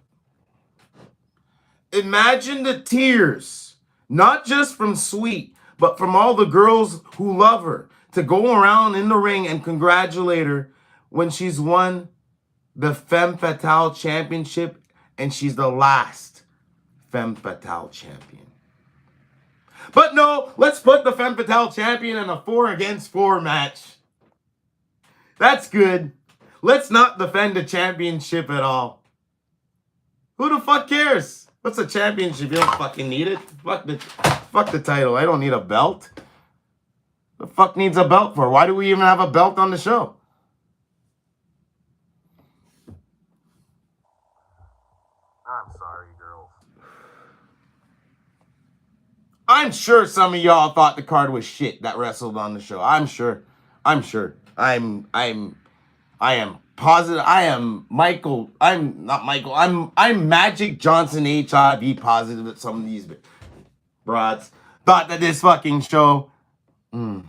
Imagine the tears, not just from Sweet, but from all the girls who love her, to go around in the ring and congratulate her when she's won the Femme Fatale Championship and she's the last Femme Fatale champion. But no, let's put the Femme Fatale champion in a 4-against-4 match. That's good. Let's not defend the championship at all. Who the fuck cares? What's a championship? You don't fucking need it. Fuck the title. I don't need a belt. The fuck needs a belt for? Why do we even have a belt on the show? I'm sorry, girls. I'm sure some of y'all thought the card was shit that wrestled on the show. I'm sure. I am positive. I am Michael. I'm not Michael. I'm Magic Johnson HIV positive that some of these broads thought that this fucking show you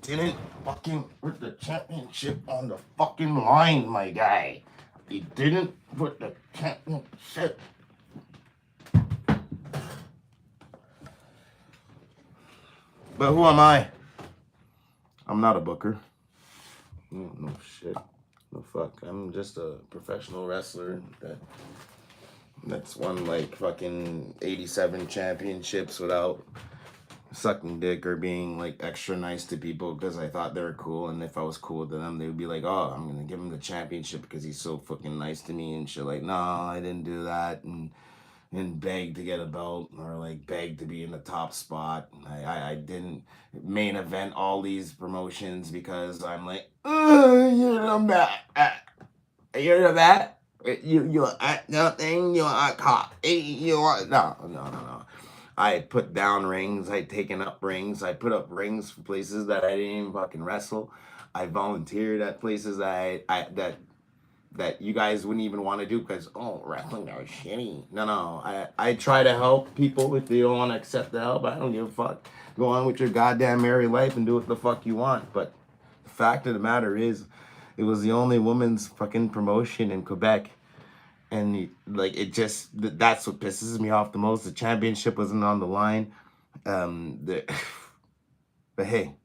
didn't fucking put the championship on the fucking line, my guy. You didn't put the championship. But who am I? I'm not a booker. No shit. No fuck. I'm just a professional wrestler that's won like fucking 87 championships without sucking dick or being like extra nice to people because I thought they were cool, and if I was cool to them, they would be like, oh, I'm gonna give him the championship because he's so fucking nice to me and shit. Like, no, I didn't do that, and beg to get a belt or like beg to be in the top spot. I didn't main event all these promotions because I'm like, you're the best. You're the best. You at nothing. You are caught. You are no. I had put down rings. I had taken up rings. I put up rings for places that I didn't even fucking wrestle. I volunteered at places that you guys wouldn't even want to do because, oh, wrestling are shitty. No. I try to help people if they don't want to accept the help. I don't give a fuck. Go on with your goddamn merry life and do what the fuck you want. But the fact of the matter is, it was the only women's fucking promotion in Quebec. And like it just that's what pisses me off the most. The championship wasn't on the line. But hey,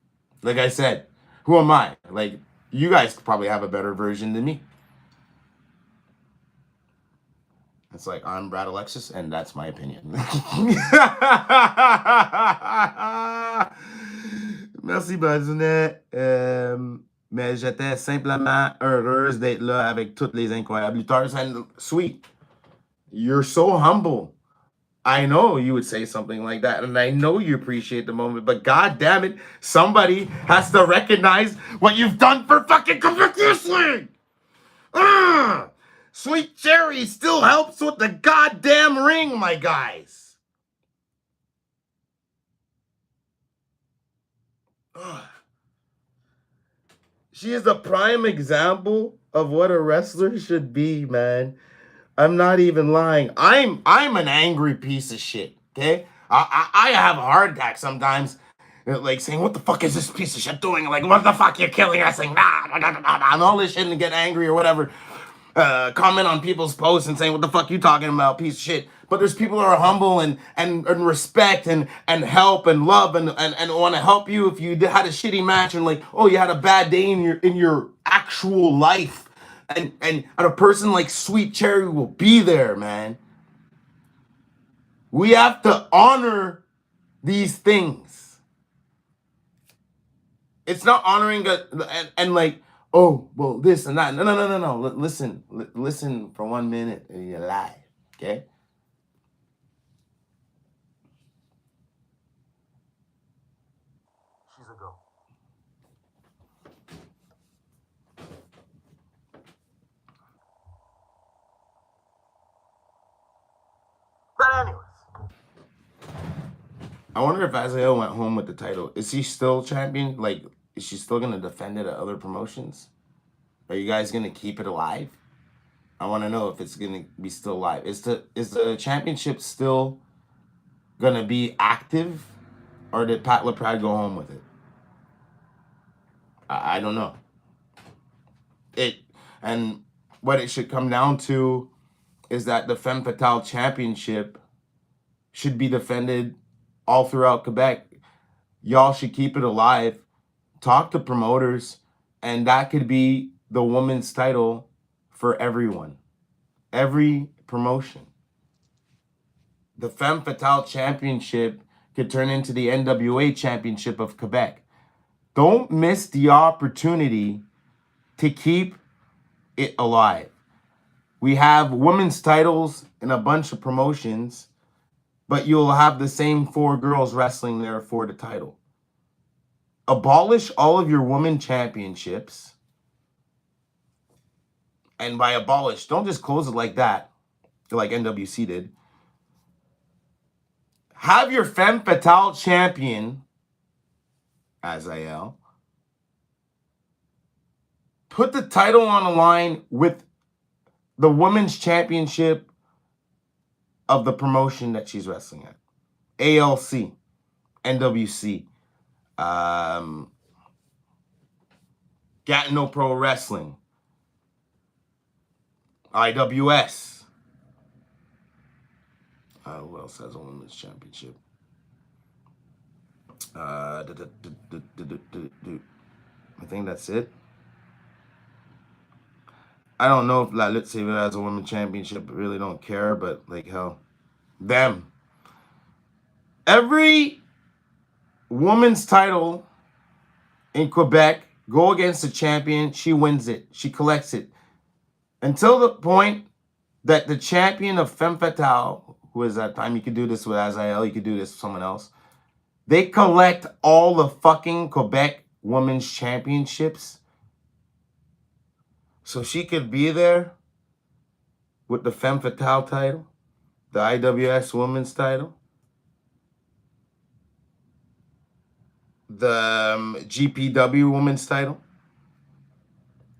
like I said, who am I? Like you guys probably have a better version than me. It's like I'm Brad Alekxis, and that's my opinion. Merci, Bazinet. Mais j'étais simplement heureuse d'être là avec toutes les incroyables lutteurs. And Sweet, you're so humble. I know you would say something like that, and I know you appreciate the moment, but god damn it, somebody has to recognize what you've done for fucking Quebec Wrestling! Sweet Cherry still helps with the goddamn ring, my guys. She is a prime example of what a wrestler should be, man. I'm not even lying. I'm an angry piece of shit, okay? I have a heart attack sometimes, like saying, what the fuck is this piece of shit doing? Like, what the fuck, you're killing wrestling? And all this shit and get angry or whatever. comment on people's posts and saying, what the fuck you talking about, piece of shit. But there's people that are humble and respect and help and love and want to help you if you had a shitty match and like, oh, you had a bad day in your actual life. And a person like Sweet Cherry will be there, man. We have to honor these things. It's not honoring and like, oh, well, this and that. No. Listen for 1 minute and you're live, okay? She's a go. But anyways, I wonder if Azael went home with the title. Is he still champion? Like, is she still gonna defend it at other promotions? Are you guys gonna keep it alive? I want to know if it's gonna be still alive. Is the championship still gonna be active, or did Pat LaPrade go home with it? I don't know. It and what it should come down to is that the Femme Fatale Championship should be defended all throughout Quebec. Y'all should keep it alive. Talk to promoters, and that could be the women's title for everyone, every promotion. The Femme Fatale Championship could turn into the NWA Championship of Quebec. Don't miss the opportunity to keep it alive. We have women's titles in a bunch of promotions, but you'll have the same 4 girls wrestling there for the title. Abolish all of your women championships. And by abolish, don't just close it like that, like NWC did. Have your Femme Fatale champion, Azael, put the title on the line with the women's championship of the promotion that she's wrestling at. ALC, NWC, Gatineau Pro Wrestling, IWS. Who else has a women's championship? I think that's it. I don't know if La Lutte Civile has a women's championship. I really don't care, but like hell, them. Every woman's title in Quebec, go against the champion, she wins it. She collects it. Until the point that the champion of Femme Fatale, who is at time, you could do this with Azael, you could do this with someone else. They collect all the fucking Quebec women's championships. So she could be there with the Femme Fatale title, the IWS women's title, the GPW women's title,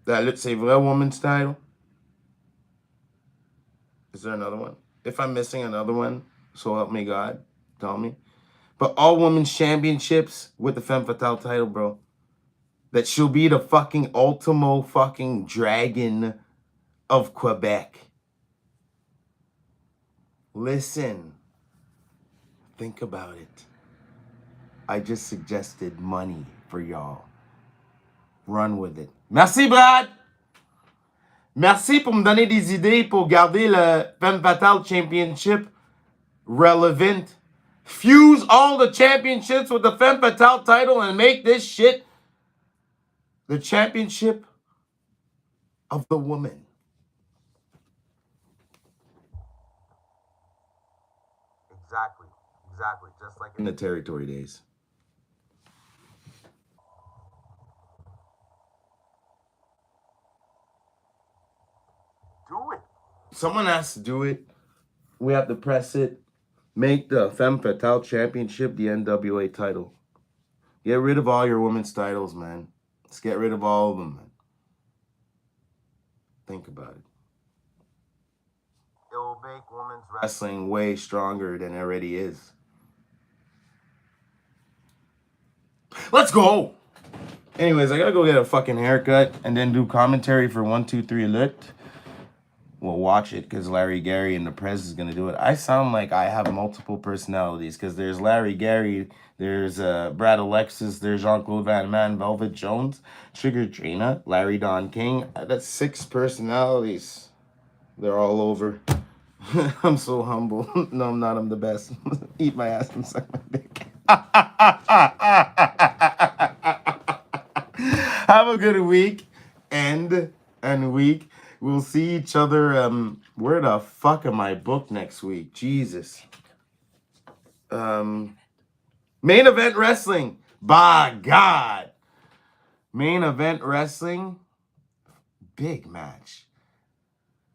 the Lutte C'est Vrai women's title. Is there another one? If I'm missing another one, so help me God, tell me. But all women's championships with the Femme Fatale title, bro. That she'll be the fucking Ultimo fucking dragon of Quebec. Listen. Think about it. I just suggested money for y'all. Run with it. Merci, Brad! Merci pour me donner des idées pour garder le Femme Fatale Championship relevant. Fuse all the championships with the Femme Fatale title and make this shit the championship of the woman. Exactly. Just like In the territory days. do it. Someone has to do it. We have to press it. Make the Femme Fatale Championship the NWA title. Get rid of all your women's titles, man. Let's get rid of all of them, man. Think about it. It will make women's Wrestling way stronger than it already is. Let's go! Anyways, I gotta go get a fucking haircut and then do commentary for 1, 2, 3 Lutte. Well, watch it because Larry Gary and the Prez is gonna do it. I sound like I have multiple personalities because there's Larry Gary, there's Brad Alexis, there's Jean Claude Van Man, Velvet Jones, Sugar Trina, Larry Don King. That's 6 personalities. They're all over. I'm so humble. No, I'm not. I'm the best. Eat my ass and suck my dick. Have a good week and week. We'll see each other. Where the fuck am I booked next week? Jesus. Main event wrestling. By God. Main event wrestling. Big match.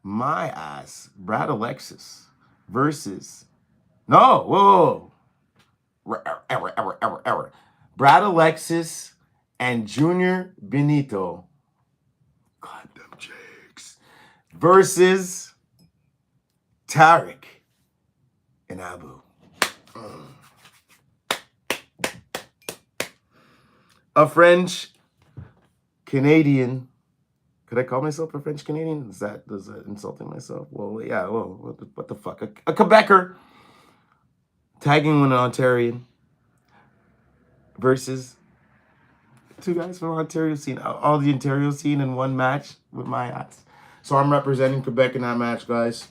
My ass. Brad Alexis versus. No, whoa. Error. Brad Alexis and Junior Benito. Goddamn Jakes. Versus Tarek and Abu. A French Canadian. Could I call myself a French Canadian? Does that insulting myself? Well, yeah. Well, what the fuck? A Quebecer tagging with an Ontarian versus 2 guys from Ontario scene. All the Ontario scene in one match with my ass. So I'm representing Quebec in that match, guys.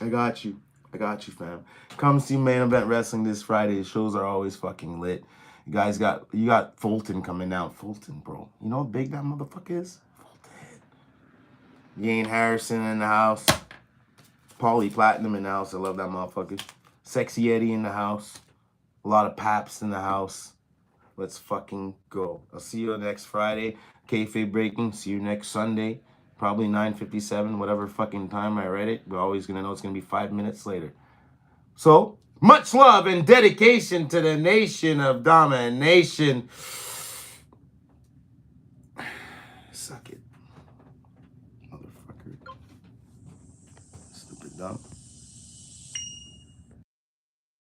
I got you, fam. Come see Main Event Wrestling this Friday. Shows are always fucking lit. You guys you got Fulton coming out. Fulton, bro. You know how big that motherfucker is? Fulton. Yane Harrison in the house. Paulie Platinum in the house. I love that motherfucker. Sexy Eddie in the house. A lot of Paps in the house. Let's fucking go. I'll see you next Friday. Kayfabe Breaking. See you next Sunday. Probably 9:57, whatever fucking time I read it. We're always going to know it's going to be 5 minutes later. So, much love and dedication to the nation of domination. Suck it. Motherfucker. Stupid dumb.